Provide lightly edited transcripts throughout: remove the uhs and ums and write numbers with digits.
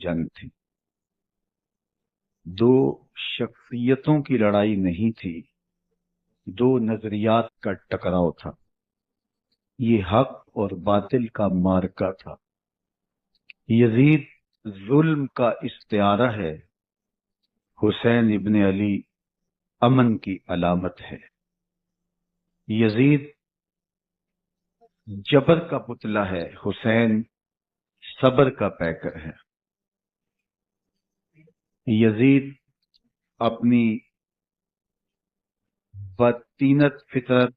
جنگ تھی، دو شخصیتوں کی لڑائی نہیں تھی، دو نظریات کا ٹکراؤ تھا، یہ حق اور باطل کا معرکہ تھا۔ یزید ظلم کا استعارہ ہے، حسین ابن علی امن کی علامت ہے۔ یزید جبر کا پتلا ہے، حسین صبر کا پیکر ہے۔ یزید اپنی بدطینت فطرت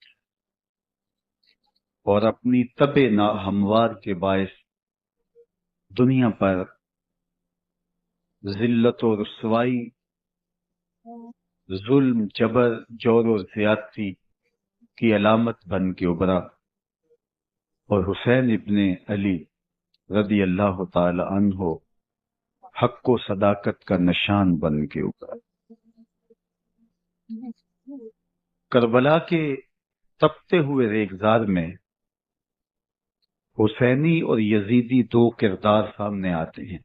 اور اپنی طبع ناہموار کے باعث دنیا پر ذلت و رسوائی، ظلم، جبر، جور و زیادتی کی علامت بن کے ابھرا، اور حسین ابن علی رضی اللہ تعالی عنہ حق و صداقت کا نشان بن کے ابھرا۔ کربلا کے تپتے ہوئے ریگزار میں حسینی اور یزیدی دو کردار سامنے آتے ہیں۔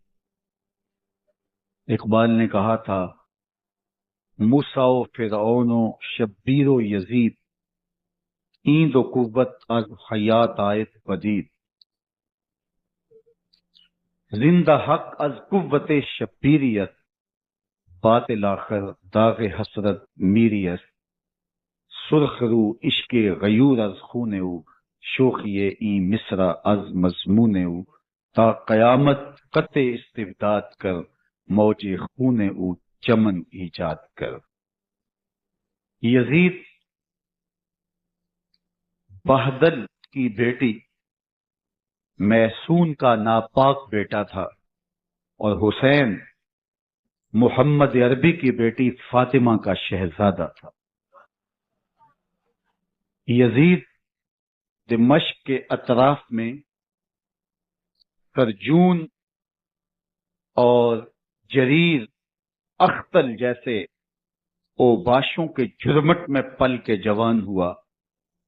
اقبال نے کہا تھا، موسیٰ و فرعون و شبیر و یزید، این دو قوت از حیات آیت پدید، زندہ حق از قوت شبیریت، باطل آخر داغ حسرت میری است، سرخ رو عشق غیور از خون او، شوخی این مصرع از مضمون او، تا قیامت قطع استبداد کر، موج خون او چمن ایجاد کر۔ یزید بہدل کی بیٹی محسون کا ناپاک بیٹا تھا، اور حسین محمد عربی کی بیٹی فاطمہ کا شہزادہ تھا۔ یزید دمشق کے اطراف میں سرجون اور جریر اختل جیسے اوباشوں کے جرمٹ میں پل کے جوان ہوا۔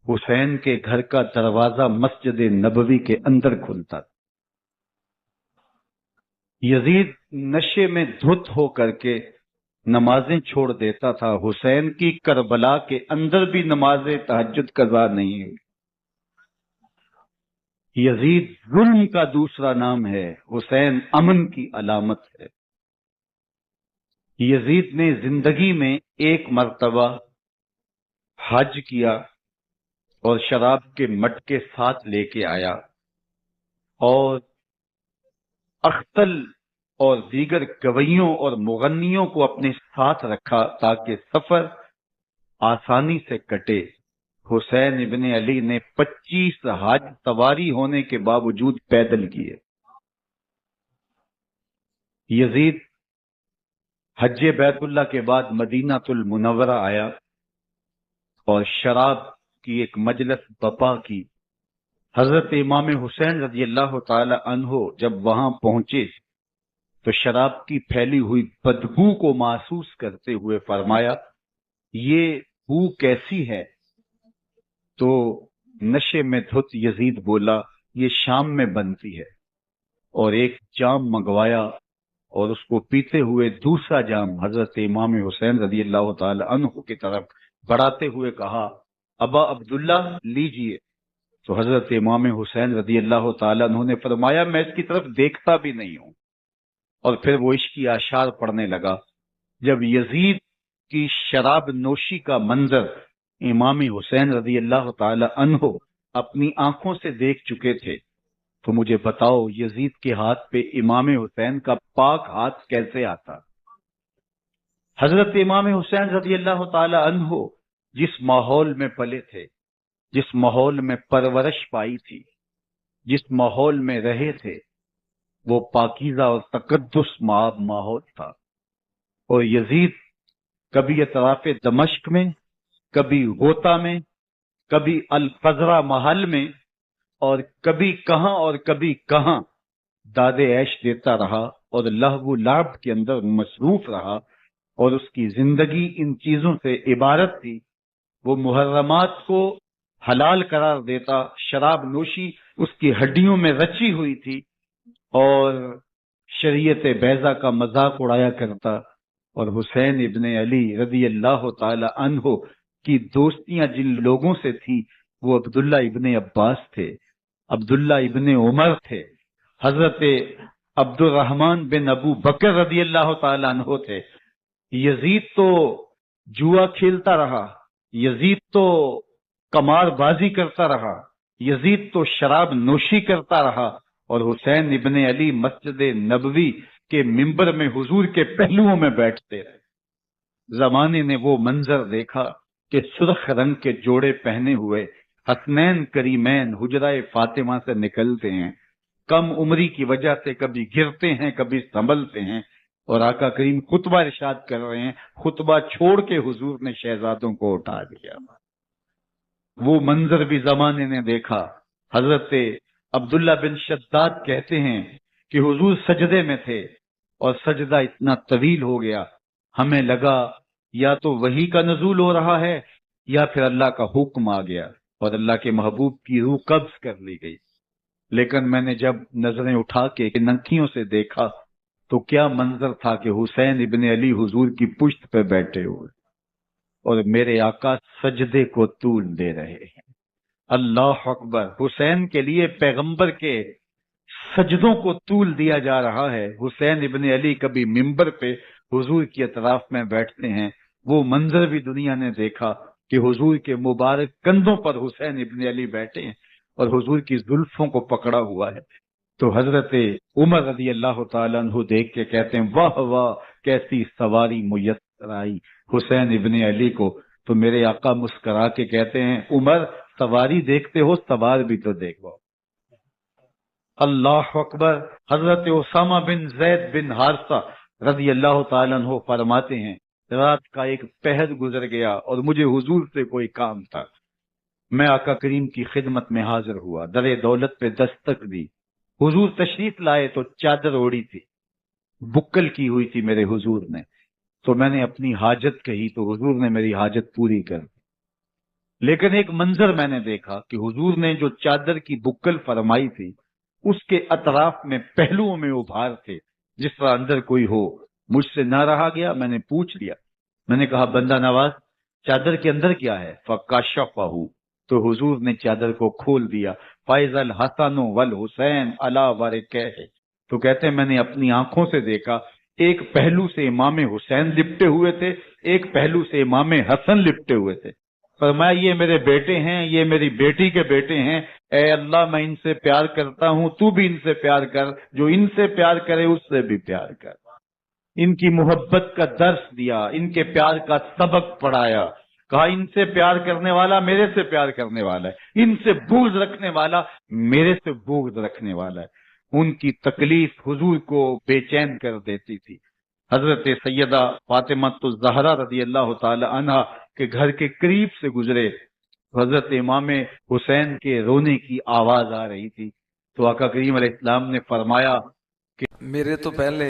حسین کے گھر کا دروازہ مسجد نبوی کے اندر کھلتا تھا۔ یزید نشے میں دھت ہو کر کے نمازیں چھوڑ دیتا تھا۔ حسین کی کربلا کے اندر بھی نماز تہجد قضا نہیں ہوئی۔ یزید ظلم کا دوسرا نام ہے، حسین امن کی علامت ہے۔ یزید نے زندگی میں ایک مرتبہ حج کیا اور شراب کے مٹکے ساتھ لے کے آیا، اور اختل اور دیگر گویوں اور مغنیوں کو اپنے ساتھ رکھا تاکہ سفر آسانی سے کٹے۔ حسین ابن علی نے 25 حج سواری ہونے کے باوجود پیدل کیے۔ یزید حج بیت اللہ کے بعد مدینہ المنورہ آیا اور شراب کی ایک مجلس بپا کی۔ حضرت امام حسین رضی اللہ تعالی عنہ جب وہاں پہنچے تو شراب کی پھیلی ہوئی بدبو کو محسوس کرتے ہوئے فرمایا، یہ بو کیسی ہے؟ تو نشے میں دھت یزید بولا، یہ شام میں بنتی ہے، اور ایک جام منگوایا اور اس کو پیتے ہوئے دوسرا جام حضرت امام حسین رضی اللہ تعالی عنہ کی طرف بڑھاتے ہوئے کہا، ابا عبداللہ لیجئے۔ تو حضرت امام حسین رضی اللہ تعالی عنہ نے فرمایا، میں اس کی طرف دیکھتا بھی نہیں ہوں، اور پھر وہ عشقی اشعار پڑھنے لگا۔ جب یزید کی شراب نوشی کا منظر امام حسین رضی اللہ تعالی عنہ اپنی آنکھوں سے دیکھ چکے تھے تو مجھے بتاؤ یزید کے ہاتھ پہ امام حسین کا پاک ہاتھ کیسے آتا؟ حضرت امام حسین رضی اللہ تعالی عنہ جس ماحول میں پلے تھے، جس ماحول میں پرورش پائی تھی، جس ماحول میں رہے تھے، وہ پاکیزہ اور تقدس ماحول تھا۔ اور یزید کبھی اطراف دمشق میں، کبھی غوطہ میں، کبھی الفزرہ محل میں، اور کبھی کہاں داد عیش دیتا رہا اور لہو و لعب کے اندر مصروف رہا، اور اس کی زندگی ان چیزوں سے عبارت تھی۔ وہ محرمات کو حلال قرار دیتا، شراب نوشی اس کی ہڈیوں میں رچی ہوئی تھی، اور शरीयत बैज़ा का मजाक उड़ाया करता, और हुसैन इब्न अली रजी अल्लाह ताला अन्हो की दोस्तियां जिन लोगों से थी वो अब्दुल्ला इब्न अब्बास थे, अब्दुल्ला इब्न उमर थे, हजरत अब्दुर्रहमान बिन अबू बकर रजी अल्लाह ताला अन्हो थे। यजीद तो जुआ खेलता रहा, यजीद तो कमारबाजी करता रहा, यजीद तो शराब नोशी करता रहा, और हुसैन इब्न अली मस्जिद नबवी के मिंबर में हुजूर के पहलुओं में बैठते रहे। जमाने ने वो मंजर देखा कि सुर्ख रंग के जोड़े पहने हुए हसनैन करीमैन हुजराए फातिमा से निकलते हैं, कम उम्री की वजह से कभी गिरते हैं कभी संभलते हैं, और आका करीम खुतबा इरशाद कर रहे हैं, खुतबा छोड़ के हुजूर ने शहजादों को उठा दिया। वो मंजर भी जमाने ने देखा। हजरत अब्दुल्ला बिन शद्दाद कहते हैं कि हुजूर सजदे में थे और सजदा इतना तवील हो गया, हमें लगा या तो वही का नजूल हो रहा है या फिर अल्लाह का हुक्म आ गया और अल्लाह के महबूब की रूह कब्ज कर ली गई। लेकिन मैंने जब नजरें उठा के नंखियों से देखा तो क्या मंजर था कि हुसैन इब्न अली हुजूर की पुश्त पे बैठे हुए और मेरे आका सजदे को तूल दे रहे हैं। अल्लाह अकबर। हुसैन के लिए पैगंबर के सजदों को तूल दिया जा रहा है। हुसैन इब्न अली कभी मिंबर पे हुजूर की अतराफ में बैठते हैं। वो मंजर भी दुनिया ने देखा कि हुजूर के मुबारक कंधों पर हुसैन इब्न अली बैठे हैं और हुजूर की जुल्फों को पकड़ा हुआ है। तो हजरत उमर रजी अल्लाह तआला अन्हु देख के कहते हैं, वाह वाह कैसी सवारी मुयस्सर आई हुसैन इब्न अली को। तो मेरे आका मुस्करा के कहते हैं, उमर सवारी देखते हो, सवार भी तो देखो। अल्लाह अकबर। हजरत उसामा बिन जैद बिन हारसा रजी अल्लाह तआला अन्हु फरमाते हैं, रात का एक पहर गुजर गया और मुझे हुजूर से कोई काम था। मैं आका करीम की खिदमत में हाजिर हुआ, दरे दौलत पे दस्तक दी। हुजूर तशरीफ लाए तो चादर ओढ़ी थी, बुक्कल की हुई थी मेरे हुजूर ने। तो मैंने अपनी हाजत कही तो हुजूर ने मेरी हाजत पूरी कर दी। लेकिन एक मंजर मैंने देखा कि हुजूर ने जो चादर की बुक्कल फरमाई थी उसके अतराफ में पहलुओं में उभार थे जिस तरह अंदर कोई हो। मुझसे ना रहा गया, मैंने पूछ लिया। मैंने कहा, बंदा नवाज चादर के अंदर क्या है? फकाशफहू। तो हुजूर ने चादर को खोल दिया। फैजल हसन वल हुसैन अला वरकह। तो कहते हैं मैंने अपनी आंखों से देखा, एक पहलू से इमाम हुसैन लिपटे हुए थे, एक पहलू से इमाम हसन लिपटे हुए थे। फरमाया, ये मेरे बेटे हैं, ये मेरी बेटी के बेटे हैं। ए अल्लाह, मैं इनसे प्यार करता हूं, तू भी इनसे प्यार कर, जो इनसे प्यार करे उससे भी प्यार कर। इनकी मोहब्बत का दर्स दिया, इनके प्यार का सबक पढ़ाया। कहा, इनसे प्यार करने वाला मेरे से प्यार करने वाला है, इनसे बुग़्ज़ रखने वाला मेरे से बुग़्ज़ रखने वाला है। उनकी तकलीफ हुजूर को बेचैन कर देती थी। हजरत सैयदा फातिमातुज़ ज़हरा रज़ी अल्लाह ताला अन्हा के घर के करीब से गुजरे, हजरत इमाम हुसैन के रोने की आवाज आ रही थी। तो आका करीम अलैहिस्सलाम ने फरमाया कि मेरे तो पहले